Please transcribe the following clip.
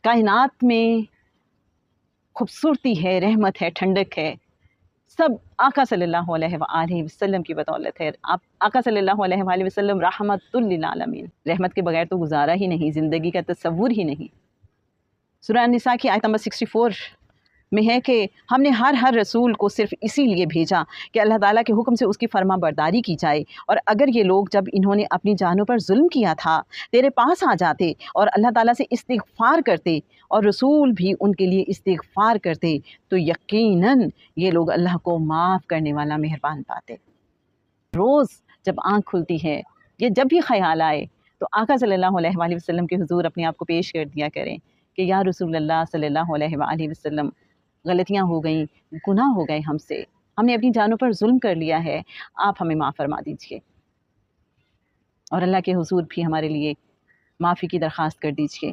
کائنات میں خوبصورتی ہے، رحمت ہے، ٹھنڈک ہے، سب آقا صلی اللہ علیہ وآلہ وسلم کی بدولت ہے۔ آپ آقا صلی اللہ علیہ وآلہ وسلم رحمت للعالمین، رحمت کے بغیر تو گزارا ہی نہیں، زندگی کا تصور ہی نہیں۔ سورہ النساء کی آیت نمبر 64 میں ہے کہ ہم نے ہر رسول کو صرف اسی لیے بھیجا کہ اللہ تعالیٰ کے حکم سے اس کی فرما برداری کی جائے، اور اگر یہ لوگ جب انہوں نے اپنی جانوں پر ظلم کیا تھا تیرے پاس آ جاتے اور اللہ تعالیٰ سے استغفار کرتے اور رسول بھی ان کے لیے استغفار کرتے تو یقیناً یہ لوگ اللہ کو معاف کرنے والا مہربان پاتے۔ روز جب آنکھ کھلتی ہے یا جب بھی خیال آئے تو آقا صلی اللہ علیہ وآلہ وسلم کے حضور اپنے آپ کو پیش کر دیا کریں کہ یا رسول اللہ صلی اللہ علیہ وآلہ وسلم، غلطیاں ہو گئیں، گناہ ہو گئے ہم سے، ہم نے اپنی جانوں پر ظلم کر لیا ہے، آپ ہمیں معاف فرما دیجئے، اور اللہ کے حضور بھی ہمارے لیے معافی کی درخواست کر دیجئے۔